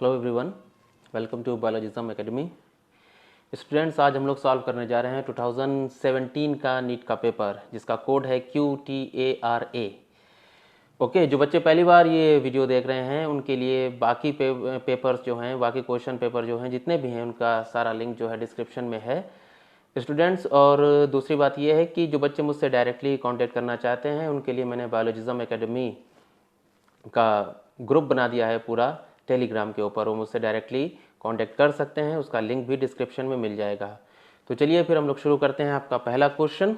Hello everyone, welcome to biologism academy. Students, आज हम लोग सॉल्व करने जा रहे हैं 2017 का नीट का पेपर, जिसका कोड है QTARA। ओके, जो बच्चे पहली बार ये वीडियो देख रहे हैं उनके लिए बाकी पेपर्स जो हैं, बाकी क्वेश्चन पेपर जो हैं, जितने भी हैं, उनका सारा लिंक जो है डिस्क्रिप्शन में है स्टूडेंट्स। और दूसरी बात ये है कि जो बच्चे मुझसे डायरेक्टली कांटेक्ट करना चाहते हैं उनके लिए मैंने बायोलॉजिज्म एकेडमी का ग्रुप बना दिया है पूरा टेलीग्राम के ऊपर। वो मुझसे डायरेक्टली कांटेक्ट कर सकते हैं, उसका लिंक भी डिस्क्रिप्शन में मिल जाएगा। तो चलिए फिर हम लोग शुरू करते हैं। आपका पहला question,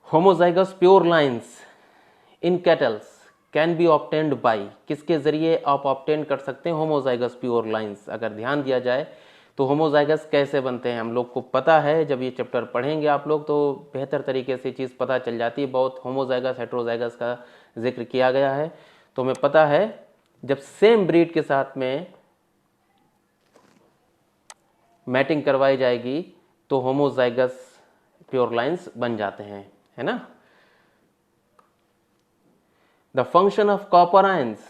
homozygous pure lines in kettles can be obtained by, किसके जरिए आप ऑब्टेन कर सकते हैं होमोजाइगस प्योर लाइंस। अगर ध्यान दिया जाए तो होमोजाइगस कैसे बनते हैं हम लोग को पता है, जब ये चैप्टर पढ़ेंगे आप लोग तो बेहतर तरीके से चीज़ पता चल जाती है। बहुत होमोजाइगस हेट्रोजाइगस का जिक्र किया गया है, तो हमें पता है जब सेम ब्रीड के साथ में मैटिंग करवाई जाएगी तो होमोजाइगस प्योर लाइंस बन जाते हैं, है ना। The function of copper ions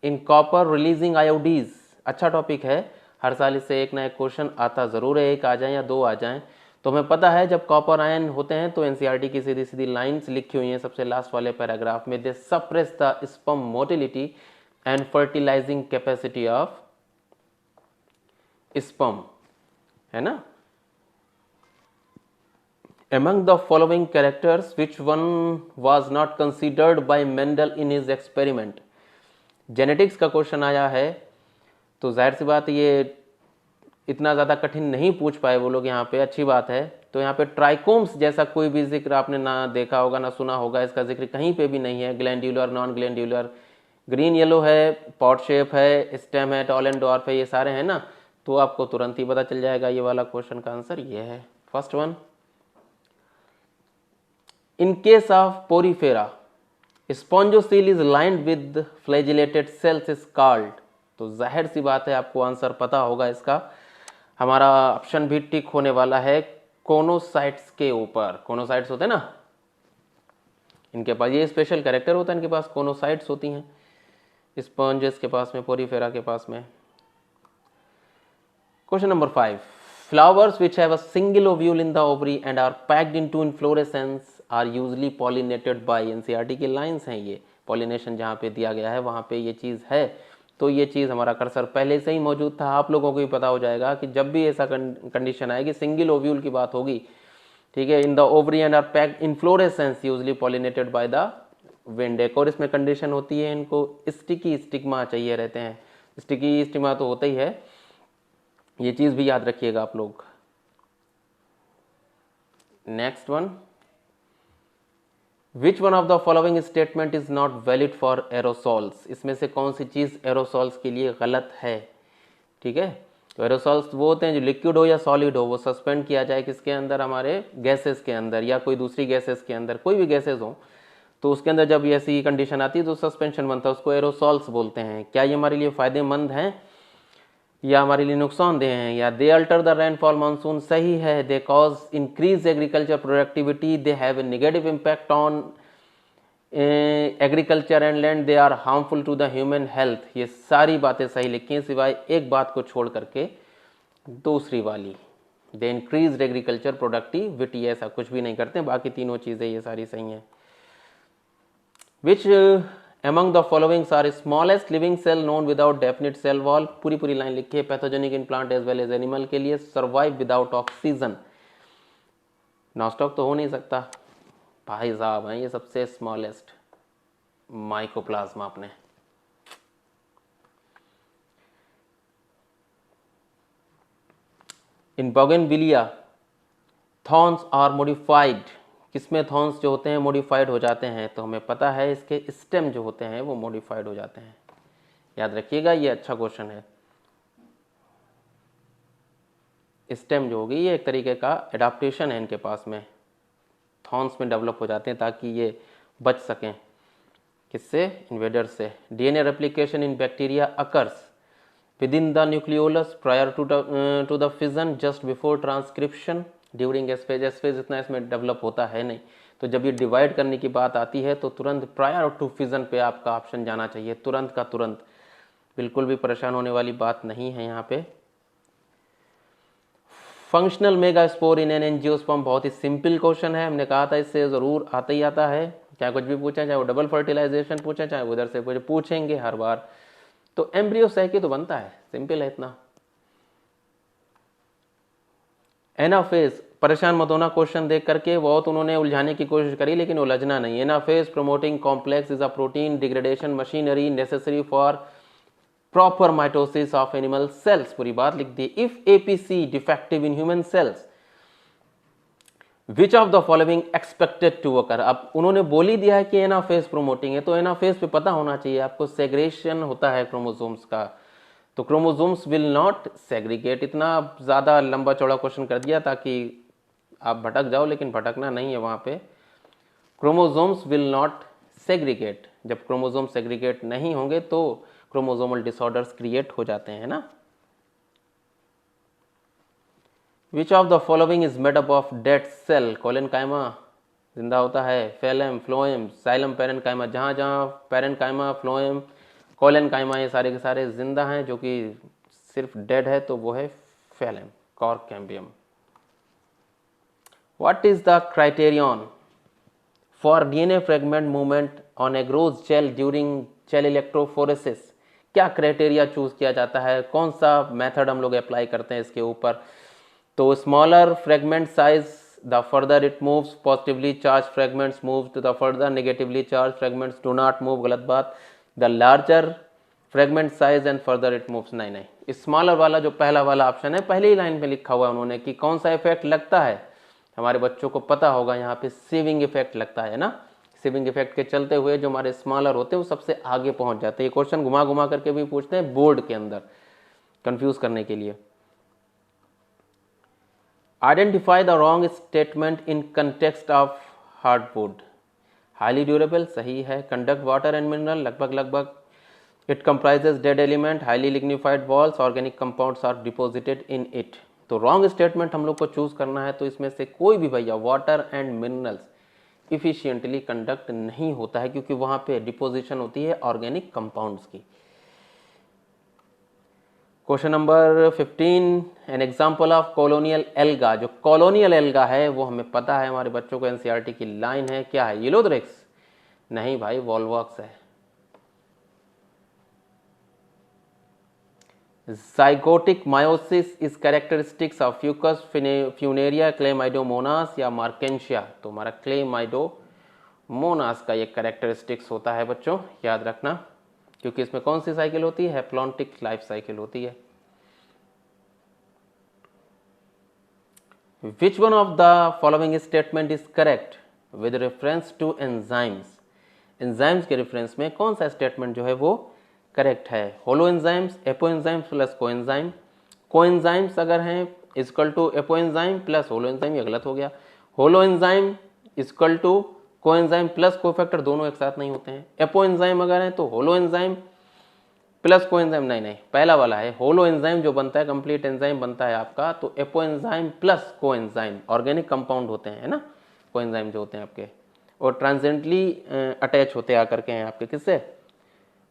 in copper releasing IUDs, अच्छा टॉपिक है, हर साल इससे एक ना एक क्वेश्चन आता जरूर है, एक आ जाए या दो आ जाएं। तो हमें पता है जब कॉपर आयन होते हैं तो एनसीईआरटी की सीधी सीधी लाइंस लिखी हुई हैं सबसे लास्ट वाले पैराग्राफ में, they suppress the sperm motility and fertilising capacity of sperm, है ना। Among the following characters, which one was not considered by Mendel in his experiment? Genetics का क्वेश्चन आया है, तो जाहिर सी बात ये इतना ज़्यादा कठिन नहीं पूछ पाए वो लोग यहाँ पे, अच्छी बात है। तो यहाँ पे ट्राइकोम्स जैसा कोई भी जिक्र आपने ना देखा होगा ना सुना होगा, इसका जिक्र कहीं पे भी नहीं है। Glandular, non glandular, green yellow है, पॉट शेप है, स्टेम है, टॉल एंड डॉर्फ है, ये सारे हैं ना, तो आपको तुरंत ही पता चल जाएगा ये वाला क्वेश्चन का आंसर ये है, first one. In case of porifera, spongocoel is lined with flagellated sales is called, तो जाहिर सी बात है आपको आंसर पता होगा इसका। हमारा ऑप्शन भी टिक होने वाला है कोनोसाइट्स के ऊपर। कोनोसाइट्स होते हैं ना, इनके पास ये स्पेशल कैरेक्टर होता है, इनके पास कोनोसाइट्स होती हैं स्पॉन्जेस के पास में, पोरीफेरा के पास में। Question number 5, flowers which have a single ovule in the ovary and are packed into inflorescence are usually pollinated by, NCERT की लाइंस हैं ये, पॉलिनेशन जहाँ पे दिया गया है वहाँ पे ये चीज़ है। तो ये चीज़ हमारा कर्सर पहले से ही मौजूद था, आप लोगों को भी पता हो जाएगा कि जब भी ऐसा कंडीशन आएगी, सिंगल ओव्यूल की बात होगी, ठीक है, in the ovary and are packed inflorescence usually pollinated by the wind. एक और इसमें कंडीशन होती है, इनको स्टिकी स्टिग्मा चाहिए रहते हैं। स्टिकी स्टिग्मा तो होता ही है, ये चीज भी याद रखिएगा आप लोग। Next one, which one of the following statement is not valid for aerosols, इसमें से कौन सी चीज एरोसॉल्स के लिए गलत है, ठीक है। तो एरोसॉल्स वो होते हैं जो लिक्विड हो या सॉलिड हो, वो सस्पेंड किया जाए किसके अंदर, हमारे गैसेस के अंदर या कोई दूसरी गैसेस के अंदर, कोई भी गैसेस हो तो उसके अंदर जब ऐसी कंडीशन आती है तो सस्पेंशन बनता है, उसको एरोसॉल्स बोलते हैं। क्या ये हमारे लिए फायदेमंद हैं या हमारे लिए नुकसानदेह हैं? या they alter the rainfall monsoon, सही है। They cause increase agriculture productivity, they have a negative impact on agriculture and land, they are harmful to the human health. ये सारी बातें सही लिखी हैं सिवाय एक बात को छोड़ करके, दूसरी वाली, दे इंक्रीज एग्रीकल्चर प्रोडक्टिविटी, ऐसा कुछ भी नहीं करते, बाकी तीनों चीज़ें ये सारी सही हैं। विच among the following are smallest living cell known without definite cell wall, पूरी पूरी लाइन लिखी है। Pathogenic in plant as well as animal के लिए, सर्वाइव विदाउट ऑक्सीजन, नॉस्टॉक तो हो नहीं सकता भाई साहब, हैं ये सबसे स्मॉलेस्ट माइकोप्लाज्मा अपने। इन बोगेनविलिया थॉर्न्स आर मॉडिफाइड, किसमें थॉर्न्स जो होते हैं मॉडिफाइड हो जाते हैं, तो हमें पता है इसके स्टेम जो होते हैं वो मॉडिफाइड हो जाते हैं, याद रखिएगा, ये अच्छा क्वेश्चन है। स्टेम जो होगी ये एक तरीके का एडाप्टेशन है इनके पास में, थॉर्न्स में डेवलप हो जाते हैं ताकि ये बच सकें किससे, इन्वेडर से। DNA replication in bacteria occurs within the nucleolus prior to the fission just before transcription during S phase, S phase इतना इसमें डेवलप होता है नहीं, तो जब ये डिवाइड करने की बात आती है तो तुरंत प्रायर टू फिजन पे आपका ऑप्शन जाना चाहिए, तुरंत का तुरंत, बिल्कुल भी परेशान होने वाली बात नहीं है यहाँ पे। Functional megaspore in an angiosperm, बहुत ही सिंपल क्वेश्चन है, हमने कहा था इससे ज़रूर आता ही आता है, चाहे कुछ भी पूछें, चाहे वो डबल फर्टिलाइजेशन पूछें, चाहे उधर से कुछ पूछेंगे हर बार, तो एम्ब्रियो सैकी तो बनता है, सिंपल है इतना। एनाफेज, परेशान मत होना क्वेश्चन देख करके, बहुत उन्होंने उलझाने की कोशिश करी लेकिन उलझना नहीं। Anaphase promoting complex is a protein degradation machinery necessary for proper mitosis of animal cells, पूरी बात लिख दी। If APC defective in human cells which of the following expected to occur, अब उन्होंने बोल ही दिया है कि एनाफेज प्रोमोटिंग है, तो एनाफेज पे पता होना चाहिए आपको, सेग्रेशन होता है क्रोमोसोम्स का, तो क्रोमोसोम्स विल नॉट सेग्रीगेट। इतना ज़्यादा लंबा चौड़ा क्वेश्चन कर दिया ताकि आप भटक जाओ, लेकिन भटकना नहीं है वहाँ पे। क्रोमोसोम्स विल नॉट सेग्रीगेट, जब क्रोमोसोम सेग्रीगेट नहीं होंगे तो क्रोमोसोमल डिसऑर्डर्स क्रिएट हो जाते हैं ना। Which of the following is made up of dead cell, collenchyma जिंदा होता है, फेलम, फ्लोएम, साइलम, पेरेनकाइमा, जहाँ जहाँ पेरेनकाइमा, फ्लोएम, कोलेनकाइमा ये सारे के सारे जिंदा हैं, जो कि सिर्फ डेड है तो वो है phellem, cork cambium. What is the criterion for DNA fragment movement on agarose gel during gel electrophoresis, क्या क्राइटेरिया चूज किया जाता है, कौन सा मेथड हम लोग अप्लाई करते हैं इसके ऊपर, तो smaller fragment size the further it moves, positively charge fragments move to the further, negatively charge fragments do not move, गलत बात। The larger fragment size and further it moves, नहीं नहीं, स्मॉलर वाला जो पहला वाला ऑप्शन है, पहली ही लाइन पे लिखा हुआ है उन्होंने कि कौन सा इफेक्ट लगता है, हमारे बच्चों को पता होगा यहाँ पे सीविंग इफेक्ट लगता है ना, सीविंग इफेक्ट के चलते हुए जो हमारे स्मॉलर होते हैं वो सबसे आगे पहुंच जाते हैं। ये क्वेश्चन घुमा घुमा करके भी पूछते हैं बोर्ड के अंदर कंफ्यूज करने के लिए। Identify the wrong statement in context of hardwood, highly durable सही है, कंडक्ट वाटर एंड मिनरल लगभग लगभग, it comprises dead element, highly lignified walls, organic compounds are deposited in it, तो रॉन्ग स्टेटमेंट हम लोग को चूज करना है, तो इसमें से कोई भी भैया water and minerals efficiently conduct नहीं होता है, क्योंकि वहां पे डिपोजिशन होती है ऑर्गेनिक कंपाउंड्स की। Question number 15, an example of colonial alga, जो कॉलोनियल एल्गा है वो हमें पता है, हमारे बच्चों को एनसीईआरटी की लाइन है, क्या है, येलोथ्रिक्स, नहीं भाई वॉल्वॉक्स है। zygotic meiosis is characteristics of Fucus funaria, Chlamydomonas या Markensia, तो हमारा Chlamydomonas का ये कैरेक्टरिस्टिक्स होता है बच्चों, याद रखना, क्योंकि इसमें कौन सी साइकिल होती है, हैप्लॉन्टिक लाइफ साइकिल होती है। Which one of the following statement is correct with reference to enzymes, enzymes के रेफरेंस में कौन सा स्टेटमेंट जो है वो करेक्ट है, holo enzymes, apo enzymes plus coenzyme, coenzymes अगर हैं equal to apo enzyme plus holo enzyme, ये गलत हो गया, holo enzyme equal to coenzyme plus cofactor, दोनों एक साथ नहीं होते हैं, एपो एंजाइम अगर है तो होलो एंजाइम प्लस कोएंजाइम, नहीं नहीं पहला वाला है, होलो एंजाइम जो बनता है कंप्लीट एंजाइम बनता है आपका, तो apo enzyme plus coenzyme organic compound होते हैं, है ना, कोएंजाइम जो होते हैं आपके, और ट्रांजेंटली अटैच होते आकर के हैं आपके किससे,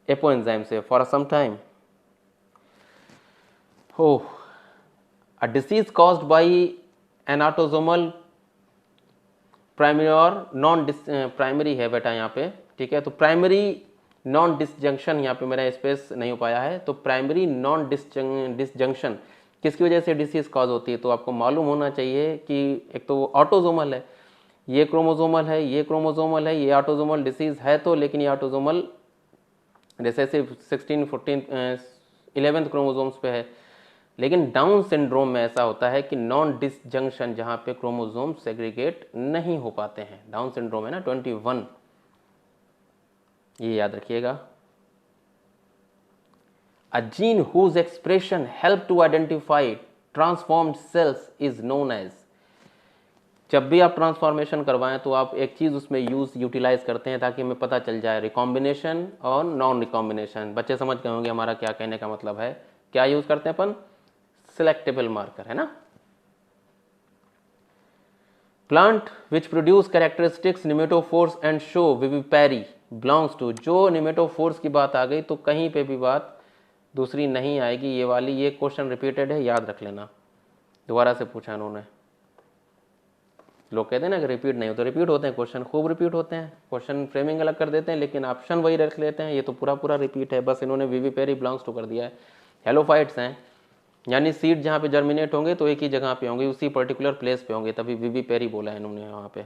एपो एंजाइम से, फॉर सम टाइम। हो a disease caused by N autosomal primary और नॉन प्राइमरी है बेटा यहाँ पे, ठीक है, तो प्राइमरी नॉन डिसजंक्शन, यहाँ पे मेरा स्पेस नहीं हो पाया है, तो प्राइमरी नॉन डिसजंक्शन किसकी वजह से डिसीज कॉज होती है, तो आपको मालूम होना चाहिए कि एक तो वो ऑटोसोमल है, ये क्रोमोसोमल है, ये क्रोमोसोमल है, ये ऑटोसोमल डिसीज है, तो लेकिन ये ऑटोसोमल रिसेसिव 16, 14, 11th क्रोमोसोम्स पे है, लेकिन डाउन सिंड्रोम में ऐसा होता है कि नॉन डिसजंक्शन, जहां पे क्रोमोसोम सेग्रीगेट नहीं हो पाते हैं, डाउन सिंड्रोम है ना 21, ये याद रखिएगा। A gene whose expression help to identify transformed cells is known as, जब भी आप ट्रांसफॉर्मेशन करवाएं तो आप एक चीज़ उसमें यूटिलाइज करते हैं ताकि हमें पता चल जाए रिकॉम्बिनेशन और नॉन रिकॉम्बिनेशन, बच्चे समझ गए होंगे हमारा क्या कहने का मतलब है, क्या यूज करते हैं अपन, सिलेक्टेबल मार्कर, है ना। Plant which produce characteristics pneumatophores and show vivipary belongs to, जो निमेटोफोर्स की बात आ गई तो कहीं पे भी बात दूसरी नहीं आएगी ये वाली। ये क्वेश्चन रिपीटेड है, याद रख लेना, दोबारा से पूछा इन्होंने। लोग कहते हैं ना कि रिपीट नहीं हो, तो रिपीट होते हैं क्वेश्चन, खूब रिपीट होते हैं। क्वेश्चन फ्रेमिंग अलग कर देते हैं लेकिन ऑप्शन वही रख लेते हैं। ये तो पूरा पूरा रिपीट है, बस इन्होंने विविपेरी बिलोंग्स टू कर दिया है। हेलोफाइट्स हैं, यानी सीड जहाँ पे जर्मिनेट होंगे तो एक ही जगह पे होंगे, उसी पर्टिकुलर प्लेस पे होंगे, तभी विविपेरी बोला है इन्होंने वहाँ पे,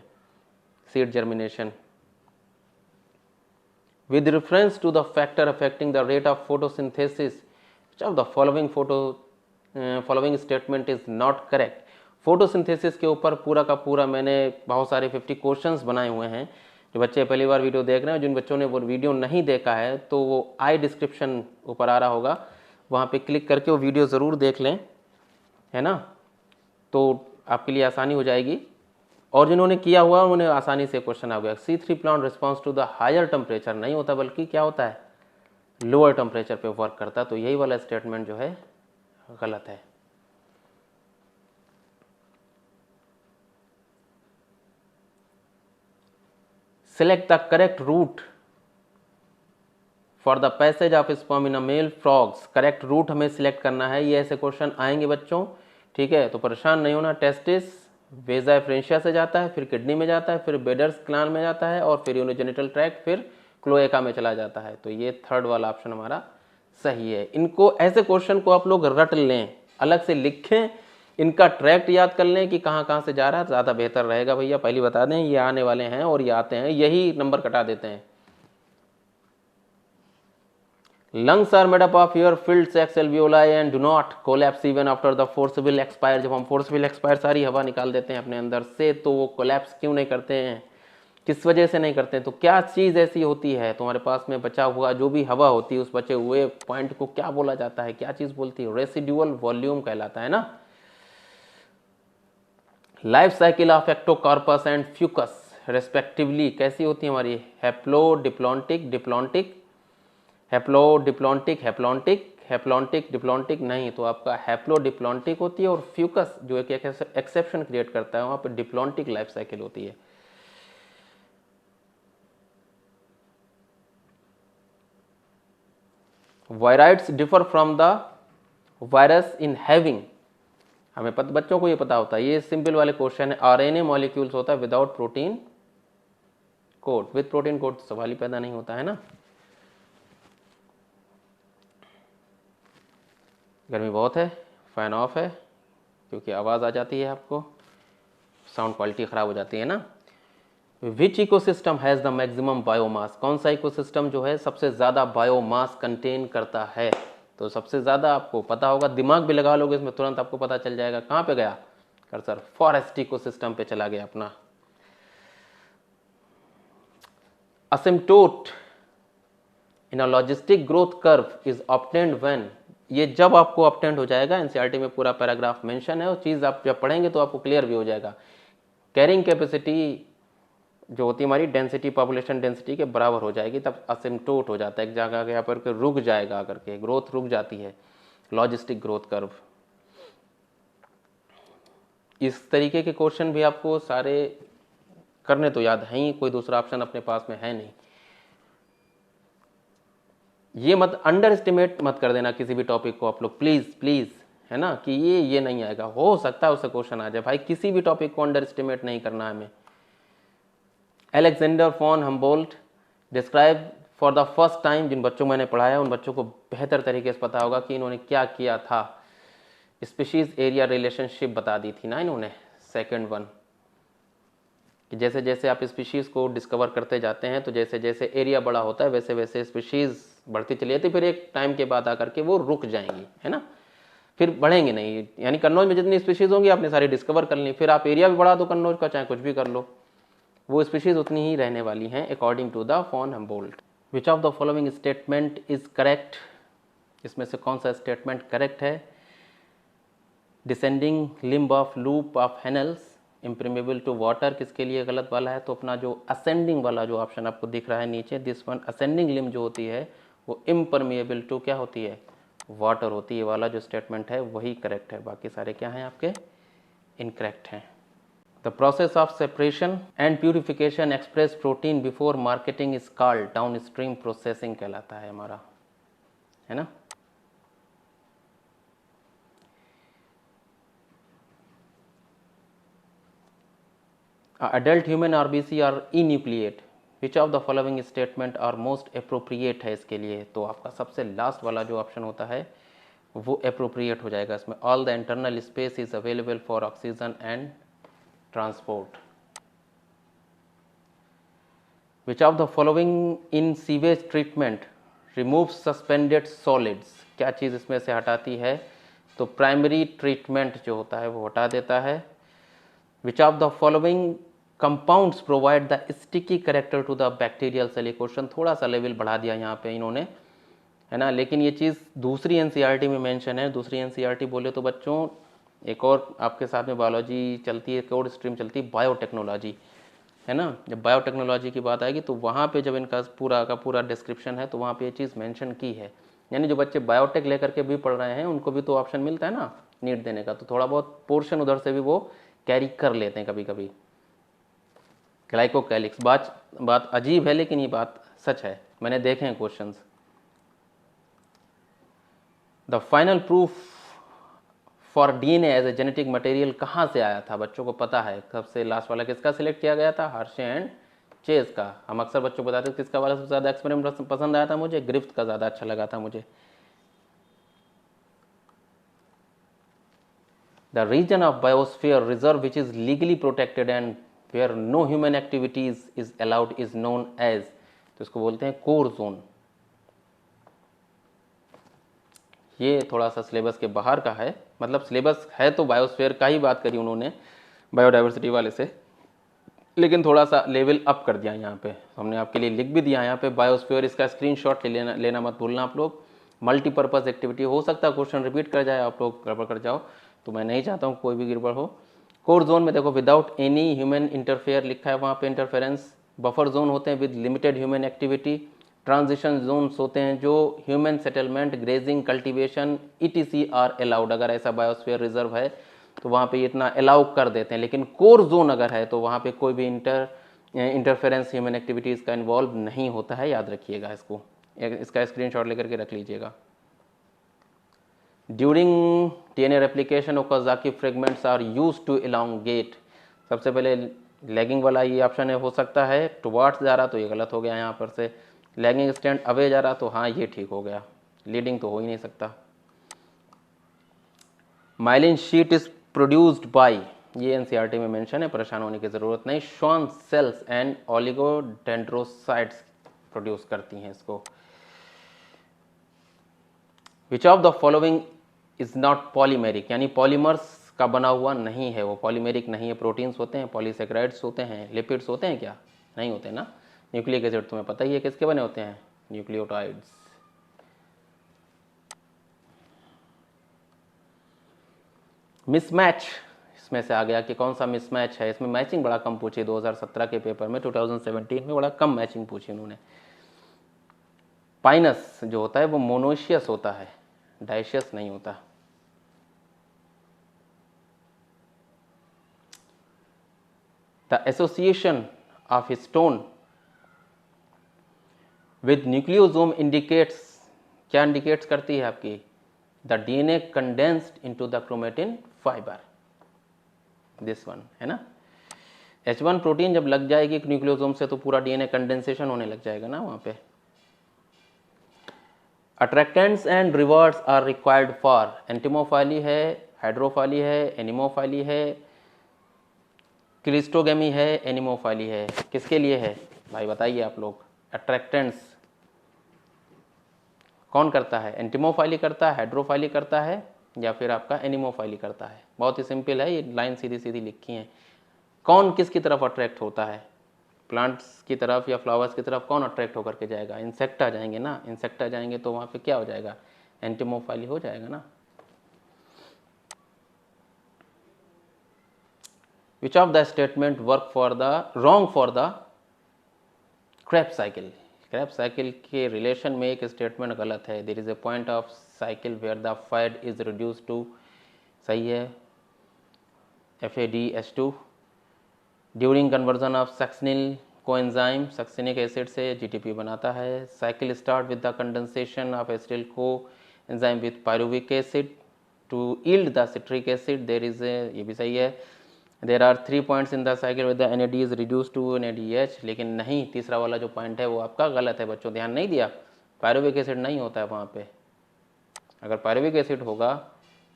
seed germination. With reference to the factor affecting the rate of photosynthesis, which of the following statement is not correct? Photosynthesis के ऊपर पूरा का पूरा मैंने बहुत सारे 50 क्वेश्चंस बनाए हुए हैं। जो बच्चे पहली बार वीडियो देख रहे हैं, जिन बच्चों ने वो वीडियो नहीं देखा है तो वो आई डिस्क्रिप्शन ऊपर आ रहा होगा, वहाँ पे क्लिक करके वो वीडियो ज़रूर देख लें, है ना, तो आपके लिए आसानी हो जाएगी। और जिन्होंने किया हुआ उन्हें आसानी से क्वेश्चन आ गया। C3 plant response to the higher temperature नहीं होता, बल्कि क्या होता है, लोअर टेम्परेचर पे वर्क करता है। तो यही वाला स्टेटमेंट जो है गलत है। Select the correct route for the passage of sperm in a male frogs. Correct route हमें सिलेक्ट करना है, ये ऐसे क्वेश्चन आएंगे बच्चों, ठीक है, तो परेशान नहीं होना। टेस्टिस वेजा फ्रेंशिया से जाता है, फिर किडनी में जाता है, फिर बेडर्स क्लान में जाता है, और फिर यूनिजेनिटल ट्रैक्ट, फिर क्लोएका में चला जाता है। तो ये थर्ड वाला ऑप्शन हमारा सही है। इनको ऐसे क्वेश्चन को आप लोग रट लें, अलग से लिखें, इनका ट्रैक्ट याद कर लें कि कहाँ कहाँ से जा रहा है, ज़्यादा बेहतर रहेगा। भैया पहले बता दें, ये आने वाले हैं और ये आते हैं, यही नंबर कटा देते हैं। Lungs are made up of air-filled sacs alveoli and do not collapse even after the forcible expire। जब हम forcible expire सारी हवा निकाल देते हैं अपने अंदर से, तो वो कोलैप्स क्यों नहीं करते हैं, किस वजह से नहीं करते हैं? तो क्या चीज़ ऐसी होती है तुम्हारे पास में बचा हुआ जो भी हवा होती है, उस बचे हुए पॉइंट को क्या बोला जाता है, क्या चीज़ बोलती है? रेसिडुअल वॉल्यूम कहलाता है ना। Life cycle of Ectocarpus and Fucus respectively कैसी होती है हमारी? Haplodiplontic, diplontic, haplodiplontic, haplontic, haplontic, diplontic नहीं, तो आपका हैप्लोडिप्लॉन्टिक होती है। और फ्यूकस जो एक एक्सेप्शन क्रिएट करता है, वहाँ पर डिप्लॉन्टिक लाइफ साइकिल होती है। Viroids differ from the virus in having, हमें बच्चों को ये पता होता है, ये सिंपल वाले क्वेश्चन है। आरएनए मॉलिक्यूल्स होता है without protein code, with protein code सवाल ही पैदा नहीं होता है ना। गर्मी बहुत है, फैन ऑफ है क्योंकि आवाज़ आ जाती है, आपको साउंड क्वालिटी ख़राब हो जाती है ना। Which ecosystem has the maximum biomass, कौन सा इकोसिस्टम जो है सबसे ज़्यादा बायोमास कंटेन करता है? तो सबसे ज़्यादा आपको पता होगा, दिमाग भी लगा लोगे इसमें तुरंत आपको पता चल जाएगा। कहाँ पे गया कर्सर? फॉरेस्ट इकोसिस्टम पे चला गया अपना। Asymptote in a logistic growth curve is obtained when, ये जब आपको ऑब्टेन्ड हो जाएगा, एनसीईआरटी में पूरा पैराग्राफ मेंशन है, वो चीज़ आप जब पढ़ेंगे तो आपको क्लियर भी हो जाएगा। कैरिंग कैपेसिटी जो होती है हमारी डेंसिटी, पॉपुलेशन डेंसिटी के बराबर हो जाएगी, तब असिम्प्टोट हो जाता है, एक जगह के यहाँ पर रुक जाएगा करके, ग्रोथ रुक जाती है, लॉजिस्टिक ग्रोथ कर्व। इस तरीके के क्वेश्चन भी आपको सारे करने तो याद है ही, कोई दूसरा ऑप्शन अपने पास में है नहीं। ये मत अंडर एस्टिमेट मत कर देना किसी भी टॉपिक को आप लोग, प्लीज़ प्लीज़, है ना, कि ये नहीं आएगा, हो सकता है उससे क्वेश्चन आ जाए। भाई किसी भी टॉपिक को अंडर एस्टिमेट नहीं करना है हमें। Alexander von Humboldt describe for the first time, जिन बच्चों को मैंने पढ़ाया उन बच्चों को बेहतर तरीके से पता होगा कि इन्होंने क्या किया था। स्पीशीज एरिया रिलेशनशिप बता दी थी ना इन्होंने, सेकंड वन, कि जैसे जैसे आप स्पीशीज़ को डिस्कवर करते जाते हैं तो जैसे जैसे एरिया बड़ा होता है वैसे वैसे स्पीशीज़ बढ़ती चली जाती, फिर एक टाइम के बाद आकर के वो रुक जाएंगी, है ना, फिर बढ़ेंगे नहीं। यानी कन्नौज में जितनी स्पीशीज़ होंगी आपने सारी डिस्कवर कर ली, फिर आप एरिया भी बढ़ा दो कन्नौज का, चाहे कुछ भी कर लो, वो स्पीशीज़ उतनी ही रहने वाली हैं according to the von Humboldt. Which of the following statement is correct, इसमें से कौन सा स्टेटमेंट करेक्ट है? Descending limb of loop of Henle's impermeable to water किसके लिए गलत वाला है? तो अपना जो असेंडिंग वाला जो ऑप्शन आपको दिख रहा है नीचे, दिस वन, असेंडिंग लिम्ब जो होती है वो इम्परमेबल टू क्या होती है? वाटर होती है। वाला जो स्टेटमेंट है वही करेक्ट है, बाकी सारे क्या हैं आपके? इनकरेक्ट हैं। The process of separation and purification express protein before marketing is called down stream processing कहलाता है हमारा, है ना। adult human RBC are enucleate. Which of the following statement are most appropriate है इसके लिए? तो आपका सबसे लास्ट वाला जो ऑप्शन होता है वो अप्रोप्रिएट हो जाएगा इसमें. All the internal space is available for oxygen and transport. Which of the following in sewage treatment remove suspended solids? क्या चीज़ इसमें से हटाती है? तो प्राइमरी ट्रीटमेंट जो होता है वो हटा देता है. Which of the following compounds provide the sticky character to the bacterial cell? Question थोड़ा सा लेवल बढ़ा दिया यहाँ पे इन्होंने, है ना, लेकिन ये चीज़ दूसरी एनसीईआरटी में मेंशन है. दूसरी एनसीईआरटी बोले तो बच्चों एक और आपके साथ में बायोलॉजी चलती है, एक और स्ट्रीम चलती है बायोटेक्नोलॉजी, है ना. जब बायोटेक्नोलॉजी की बात आएगी तो वहाँ पे जब इनका पूरा का पूरा डिस्क्रिप्शन है तो वहाँ पे ये चीज़ मेंशन की है. यानी जो बच्चे बायोटेक लेकर के भी पढ़ रहे हैं उनको भी तो ऑप्शन मिलता है ना नीट देने का, तो थोड़ा बहुत पोर्शन उधर से भी वो कैरी कर लेते हैं कभी कभी. ग्लाइकोकैलिक्स, बात अजीब है लेकिन ये बात सच है, मैंने देखे हैं questions. The final proof for DNA as a genetic material कहाँ से आया था? बच्चों को पता है सबसे लास्ट वाला किसका सिलेक्ट किया गया था? हर्शे एंड चेज का. हम अक्सर बच्चों को बताते हैं किसका वाला सबसे ज़्यादा एक्सपेरिमेंट पसंद आया था मुझे? ग्रिफ्थ का ज़्यादा अच्छा लगा था मुझे. The region of biosphere reserve which is legally protected and where no human activities is allowed is known as, तो इसको बोलते हैं कोर जोन. ये थोड़ा सा सिलेबस के बाहर का है, मतलब सिलेबस है तो बायोस्फीयर का ही बात करी उन्होंने बायोडाइवर्सिटी वाले से, लेकिन थोड़ा सा लेवल अप कर दिया यहाँ पे. हमने आपके लिए लिख भी दिया यहाँ पे बायोस्फीयर, इसका स्क्रीनशॉट लेना मत भूलना आप लोग. मल्टीपर्पज़ एक्टिविटी, हो सकता है क्वेश्चन रिपीट कर जाए, आप लोग गड़बड़ कर जाओ, तो मैं नहीं चाहता हूँ कोई भी गड़बड़ हो. कोर जोन में देखो विदाउट एनी ह्यूमन इंटरफेयर लिखा है वहाँ पे इंटरफेरेंस. बफर जोन होते हैं with limited human activity. Transition zones होते हैं जो human settlement, grazing, cultivation etc are allowed. अगर ऐसा बायोस्फीयर रिजर्व है तो वहाँ पे इतना अलाउ कर देते हैं, लेकिन कोर जोन अगर है तो वहाँ पे कोई भी इंटरफेरेंस ह्यूमन एक्टिविटीज़ का इन्वॉल्व नहीं होता है. याद रखिएगा इसको, इसका स्क्रीनशॉट लेकर के रख लीजिएगा. During DNA replication Okazaki fragments are used to elongate. सबसे पहले लैगिंग वाला ये ऑप्शन है, हो सकता है. टुवार्ड्स जा रहा तो ये गलत हो गया यहाँ पर से. लैगिंग स्टैंड अवे जा रहा तो हाँ ये ठीक हो गया. लीडिंग तो हो ही नहीं सकता. Myelin sheath is produced by, ये एनसीईआरटी में मेंशन है, परेशान होने की ज़रूरत नहीं. Schwann cells and oligodendrocytes produce करती हैं इसको. विच of the following is not polymeric, यानी पॉलीमर्स का बना हुआ नहीं है, वो पॉलीमेरिक नहीं है. प्रोटीन्स होते हैं, पॉलीसेकेराइड्स होते हैं, लिपिड्स होते हैं क्या? नहीं होते ना. न्यूक्लिक एसिड तुम्हें पता ही है किसके बने होते हैं? न्यूक्लियोटाइड्स. मिसमैच इसमें से आ गया कि कौन सा मिसमैच है. इसमें मैचिंग बड़ा कम पूछी 2017 के पेपर में, 2017 में बड़ा कम मैचिंग पूछी उन्होंने. पाइनस जो होता है वो मोनोशियस होता है, डाइशियस नहीं होता. The association of histone with nucleosome indicates, क्या इंडिकेट्स करती है आपकी? The DNA condensed into the chromatin fibre, this one, है ना. H1 प्रोटीन जब लग जाएगी न्यूक्लियोसोम से तो पूरा डीएनए कंडेंसेशन होने लग जाएगा ना वहाँ पे. Attractants and rewards are required for, entomophily है, हाइड्रोफाइली है, एनिमोफाइली है, क्लिस्टोगेमी है, एनिमोफाइली है. किसके लिए है भाई बताइए आप लोग? अट्रैक्टेंट्स कौन करता है? एंटिमोफाइली करता है, हाइड्रोफाइली करता है, या फिर आपका एनिमोफाइली करता है. बहुत ही सिंपल है, ये लाइन सीधी सीधी लिखी है. कौन किसकी तरफ अट्रैक्ट होता है? प्लांट्स की तरफ या फ्लावर्स की तरफ कौन अट्रैक्ट होकर के जाएगा? इंसेक्ट आ जाएंगे ना. इंसेक्ट आ जाएंगे तो वहाँ पे क्या हो जाएगा? एंटिमोफाइली हो जाएगा ना. Which of the statement work for the wrong for the Krebs cycle? Krebs cycle के रिलेशन में एक स्टेटमेंट गलत है. There is a point of cycle where the fat is reduce to, सही है, FADH2 during conversion of succinyl coenzyme, succinic acid से GTP बनाता है. Cycle start with the condensation of acetyl coenzyme with pyruvic acid to yield the citric acid. There is ए, ये भी सही है. There are 3 points in the cycle with the NAD is reduce to NADH, लेकिन नहीं, तीसरा वाला जो point है वो आपका गलत है बच्चों, ध्यान नहीं दिया। पायरुविक एसिड नहीं होता है वहाँ पे। अगर पायरुविक एसिड होगा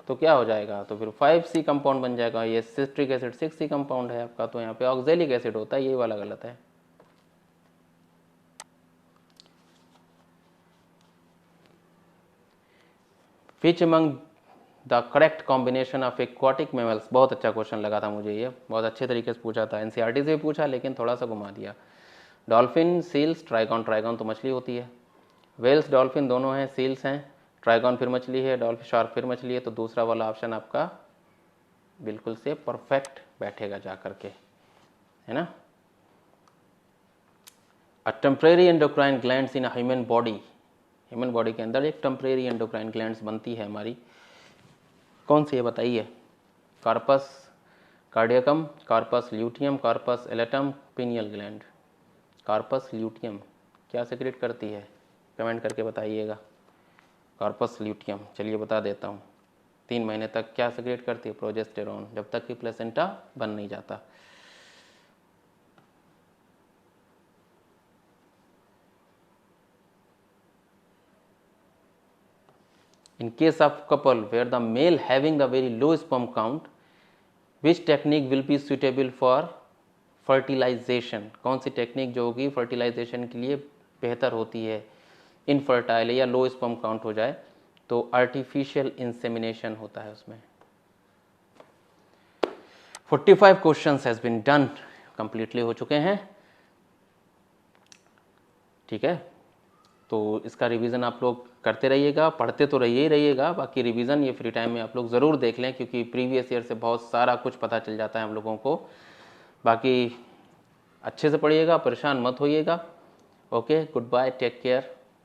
तो क्या हो जाएगा, तो फिर 5C कंपाउंड बन जाएगा। ये सिट्रिक एसिड 6C कंपाउंड है आपका, तो यहाँ पे ऑक्जेलिक एसिड होता है, ये वाला गलत है। Which among the correct combination of aquatic mammals, बहुत अच्छा क्वेश्चन लगा था मुझे, ये बहुत अच्छे तरीके से पूछा था, NCERT से भी पूछा लेकिन थोड़ा सा घुमा दिया। डॉल्फिन, सील्स, ट्राइगॉन, ट्राइगॉन तो मछली होती है, वेल्स डॉल्फिन दोनों हैं, सील्स हैं, ट्राइगॉन फिर मछली है, डॉल्फिन शार्क फिर मछली है, तो दूसरा वाला ऑप्शन आपका बिल्कुल से परफेक्ट बैठेगा जा करके, है ना। A temporary endocrine glands in human body, human body के अंदर एक टेम्परेरी एंडोक्राइन ग्लैंड्स बनती है हमारी, कौन सी है बताइए। Corpus cardiacum, corpus luteum, corpus allatum, pineal gland. Corpus luteum क्या सेक्रेट करती है, कमेंट करके बताइएगा। कार्पस ल्यूटियम, चलिए बता देता हूँ। 3 महीने तक क्या सेक्रेट करती है, प्रोजेस्टेरॉन, जब तक कि प्लेसेंटा बन नहीं जाता। In case of couple where the male having a very low sperm count, which technique will be suitable for fertilization, कौन सी टेक्निक जो होगी फर्टिलाइजेशन के लिए बेहतर होती है, इनफर्टाइल या लो स्पर्म काउंट हो जाए तो आर्टिफिशियल इंसेमिनेशन होता है उसमें। 45 questions has been done, completely हो चुके हैं, ठीक है। तो इसका रिवीजन आप लोग करते रहिएगा, पढ़ते तो रहिए ही रहिएगा, बाकी रिवीजन ये फ्री टाइम में आप लोग ज़रूर देख लें, क्योंकि प्रीवियस ईयर से बहुत सारा कुछ पता चल जाता है हम लोगों को। बाकी अच्छे से पढ़िएगा, परेशान मत होइएगा। Okay, good bye, take care.